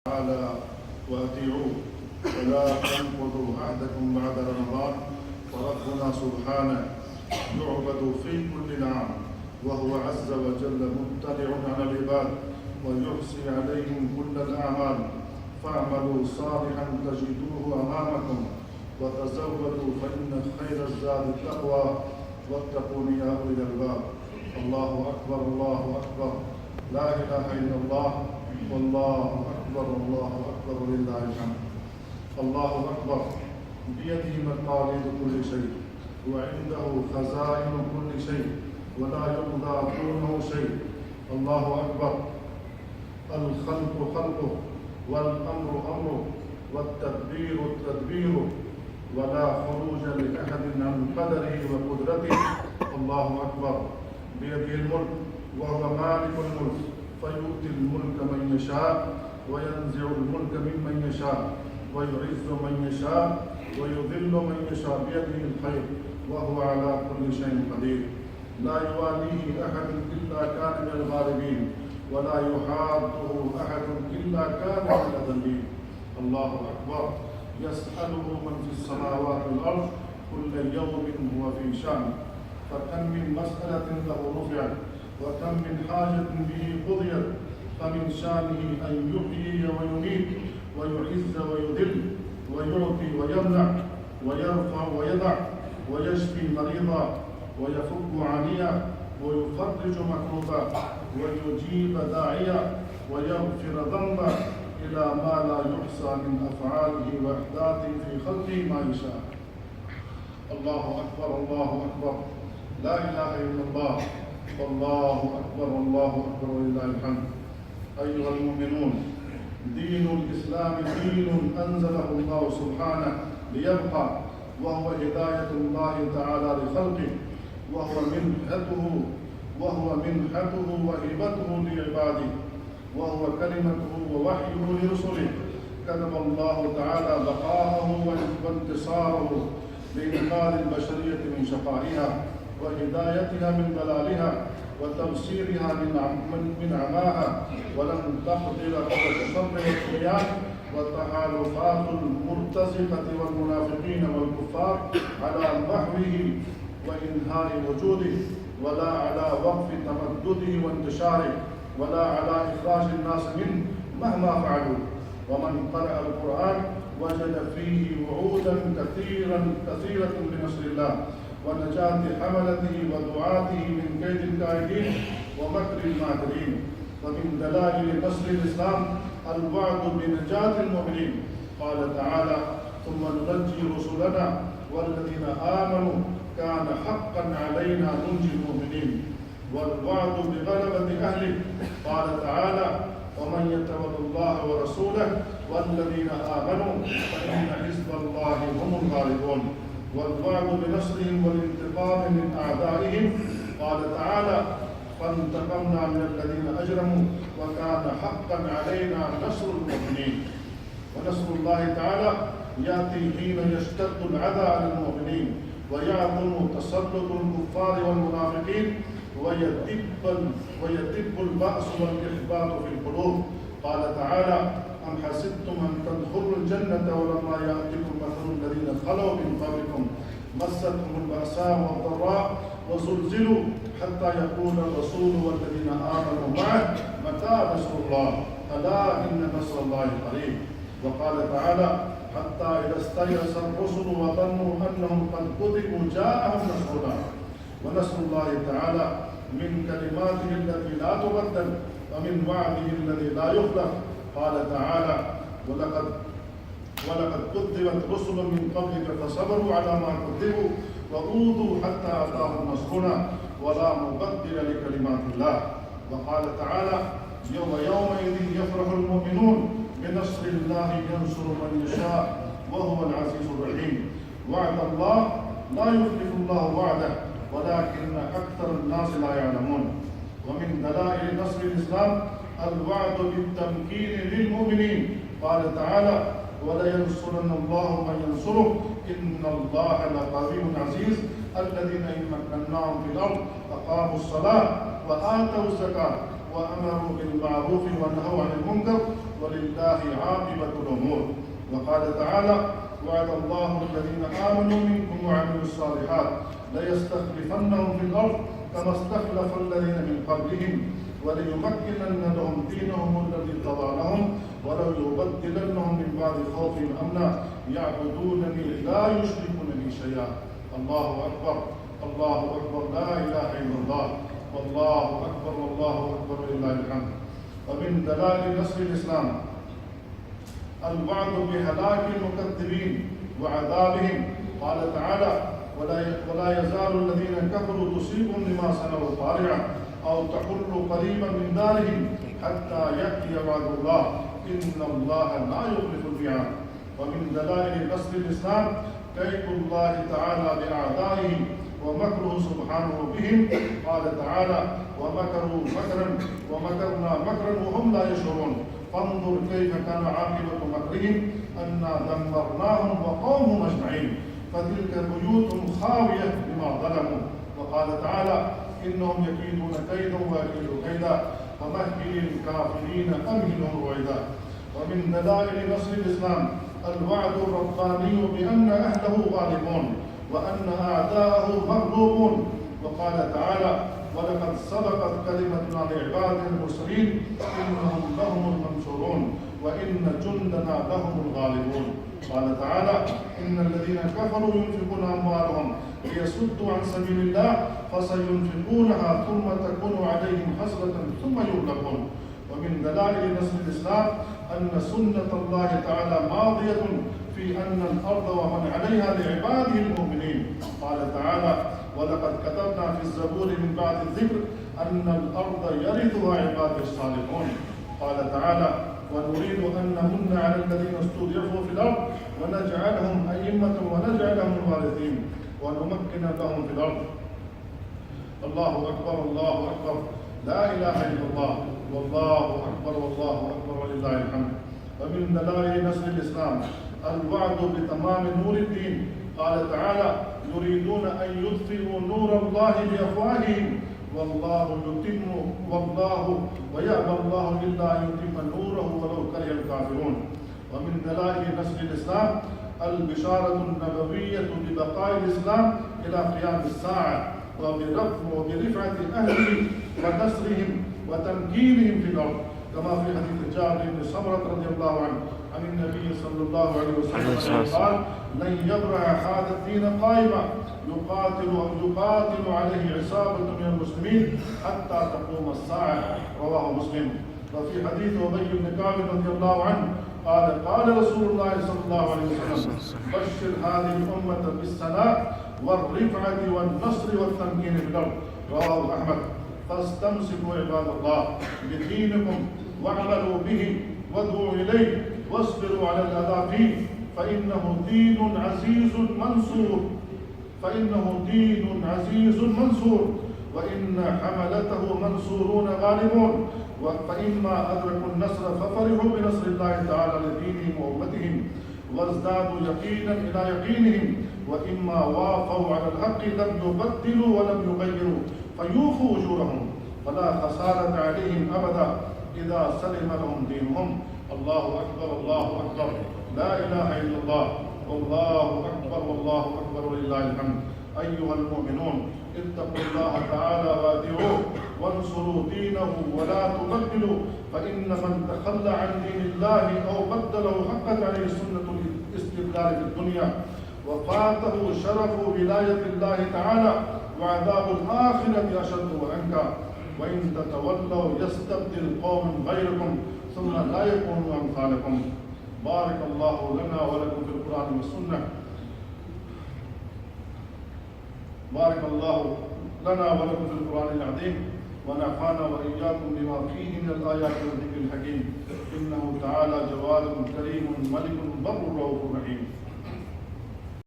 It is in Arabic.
تعالى وأطيعوه ولا تنقضوا عهدكم بعد رمضان. فربنا سبحانه يعبد في كل عام، وهو عز وجل مطلع على العباد ويحصي عليهم كل الأعمال. فاعملوا صالحا تجدوه أمامكم وتزودوا فإن خير الزاد التقوى واتقون يا أولي الألباب. الله أكبر الله أكبر، لا إله إلا الله والله أكبر الله أكبر ولله الحمد. الله أكبر، بيده مقاليد كل شيء وعنده خزائن كل شيء ولا يقضى دونه شيء. الله أكبر. الخلق خلقه والأمر أمره والتدبير تدبيره ولا خروج لأحد عن قدره وقدرته. الله أكبر. بيده الملك وهو مالك الملك، فيؤتي الملك من يشاء وينزع الملك ممن يشاء ويعز من يشاء ويذل من يشاء، بيده الخير وهو على كل شيء قدير. لا يواليه أحد إلا كان من الغالبين ولا يحاده أحد إلا كان من الأذلين. الله أكبر. يسأله من في السماوات والأرض كل يوم هو في شأن. فكم من مسألة له رفعت وكم من حاجة به قضيت. فمن شأنه أن يحيي ويميت ويعز ويذل ويعطي ويمنع ويرفع ويدع ويشفي مريضا ويفك عنيا ويفرج مكروبا ويجيب داعيا ويغفر ذنبا إلى ما لا يحصى من أفعاله وإحداثه في خلقه ما يشاء. الله أكبر الله أكبر، لا إله إلا الله والله أكبر الله أكبر ولله الحمد. أيها المؤمنون، دين الإسلام دين أنزله الله سبحانه ليبقى، وهو هداية الله تعالى لخلقه، وهو منحته وهبته لعباده، وهو كلمته ووحيه لرسله. كتب الله تعالى بقاءه وانتصاره لإنقاذ البشرية من شقائها وهدايتها من ضلالها وتبصيرها من عماها. ولن تقدر على الشر والطغيان وتحالفات المرتزقة والمنافقين والكفار على محوه وإنهاء وجوده، ولا على وقف تمدده وانتشاره، ولا على إخراج الناس منه مهما فعلوا. ومن قرأ القرآن وجد فيه وعودا كثيرة لنصر الله ونجاة حملته ودعاته من كيد الكائدين ومكر الماكرين. ومن دلائل نصر الإسلام الوعد بنجاة المؤمنين. قال تعالى: ثم ننجي رسلنا والذين آمنوا كان حقا علينا ننجي المؤمنين. والوعد بغلبة أهله. قال تعالى: ومن يتول الله ورسوله والذين آمنوا فإن حزب الله هم الغالبون. والوعد بنصرهم والانتقام من أعدائهم. قال تعالى: فانتقمنا من الذين أجرموا وكان حقا علينا نصر المؤمنين. ونصر الله تعالى يأتي حين يشتد العدى على المؤمنين ويعظم تسلط الكفار والمنافقين ويدب البأس والإحباط في القلوب. قال تعالى: أم حسبتم أن تدخلوا الجنة ولما يأتكم مثل الذين خلوا من قبلكم مستهم البأساء والضراء وزلزلوا حتى يقول الرسول والذين آمنوا معه متى نصر الله ألا إن نصر الله قريب. وقال تعالى: حتى إذا استيأس الرسل وظنوا أنهم قد كذبوا جاءهم نصرنا. ونصر الله تعالى من كلماته التي لا تبدل ومن وعده الذي لا يخلف. قال تعالى: ولقد كذبت رسل من قبلك فصبروا على ما كذبوا وأوذوا حتى أتاهم نصرنا ولا مبدل لكلمات الله. وقال تعالى: يومئذ يفرح المؤمنون بنصر الله ينصر من يشاء وهو العزيز الرحيم. وعد الله لا يخلف الله وعده ولكن أكثر الناس لا يعلمون. ومن دلائل نصر الإسلام الوعد بالتمكين للمؤمنين. قال تعالى: ولينصرن الله من ينصره إن الله لقوي عزيز. الذين إن مكناهم في الأرض أقاموا الصلاة وآتوا الزكاة وأمروا بالمعروف ونهوا عن المنكر ولله عاقبة الأمور. وقال تعالى: وعد الله الذين آمنوا منكم وعملوا الصالحات ليستخلفنهم في الأرض كما استخلف الذين من قبلهم وليمكنن لهم دينهم الذي ارتضى لهم وليبدلنهم من بعد خوفهم أمنا يعبدونني لا يشركون بي شيئا. الله أكبر، الله أكبر، لا إله إلا الله، والله أكبر، والله أكبر ولله الحمد. ومن دلائل نصر الإسلام الوعد بهلاك المكذبين وعذابهم. قال تعالى: ولا يزال الذين كفروا تصيبهم بما صنعوا قارعة أو تحل قريبا من دارهم حتى يأتي وعد الله إن الله لا يخلف الميعاد. ومن دلائل نصر الإسلام كيد الله تعالى بأعدائهم ومكره سبحانه بهم. قال تعالى: ومكروا مكرا ومكرنا مكرا وهم لا يشعرون فانظر كيف كان عاقبة مكرهم أنا دمرناهم وقومهم أجمعين فتلك بيوت خاوية بما ظلموا. وقال تعالى: إنهم يكيدون كيدا وأكيد كيدا ومهل الكافرين أمهلهم رويدا. ومن دلائل نصر الإسلام الوعد الرباني بأن أهله غالبون وأن أعداءه مغلوبون. وقال تعالى: ولقد سبقت كلمتنا لعبادنا المرسلين إنهم لهم المنصورون وإن جندنا لهم الغالبون. قال تعالى: إن الذين كفروا ينفقون أموالهم ليصدوا عن سبيل الله فسينفقونها ثم تكون عليهم حسرة ثم يغلبون. ومن دلائل نصر الإسلام أن سنة الله تعالى ماضية في أن الأرض ومن عليها لعباده المؤمنين. قال تعالى: ولقد كتبنا في الزبور من بعد الذكر أن الأرض يرثها عبادي الصالحون. قال تعالى: ونريد أن نمن على الذين استضعفوا في الأرض ونجعلهم أئمة ونجعلهم الوارثين ونمكن لهم في الأرض. الله أكبر، الله أكبر، لا إله إلا الله، والله أكبر، والله أكبر ولله الحمد. ومن دلائل نصر الإسلام الوعد بتمام نور الدين. قال تعالى: يريدون أن يطفئوا نور الله بأفواههم والله ويأبى الله إلا أن يتم نوره ولو كره الكافرون. ومن دلائل نصر الإسلام البشارة النبوية ببقاء الإسلام إلى قيام الساعة وبرفعة أهله ونصرهم وتمكينهم في الأرض كما في حديث جابر بن سمرة رضي الله عنه عن النبي صلى الله عليه وسلم قال: لن يبرح هذا الدين قائما يقاتل عليه عصابة من المسلمين حتى تقوم الساعة. رواه مسلم. وفي حديث أبي بن كعب رضي الله عنه قال رسول الله صلى الله عليه وسلم: بشر هذه الأمة بالثناء والرفعة والنصر والتمكين في الأرض. رواه أحمد. فاستمسكوا عباد الله بدينكم واعملوا به وادعوا إليه واصبروا على الأذى فيه فإنه دين عزيز منصور وإن حملته منصورون غالبون. فإما أدركوا النصر ففرحوا بنصر الله تعالى لدينهم وأمتهم وازدادوا يقينا إلى يقينهم، وإما وافوا على الحق لم يبدلوا ولم يغيروا فيوفوا أجورهم فلا خسارة عليهم أبدا إذا سلم لهم دينهم. الله أكبر، الله أكبر، لا إله إلا الله، والله أكبر، والله أكبر ولله الحمد. أيها المؤمنون، اتقوا الله تعالى وأطيعوه وانصروا دينه ولا تبدلوا، فإن من تخلى عن دين الله أو بدله حقت عليه سنة الاستبدال في الدنيا وفاته شرف ولاية الله تعالى وعذاب الآخرة أشد وأنكى. وإن تتولوا يستبدل قوما غيركم ثم لا يكونوا أمثالكم. بارك الله لنا ولكم في القرآن والسنة. بارك الله لنا ولكم في القرآن العظيم ونفعنا وإياكم بما فيه من الآيات والذكر الحكيم. إنه تعالى جواد كريم ملك بر رؤوف رحيم.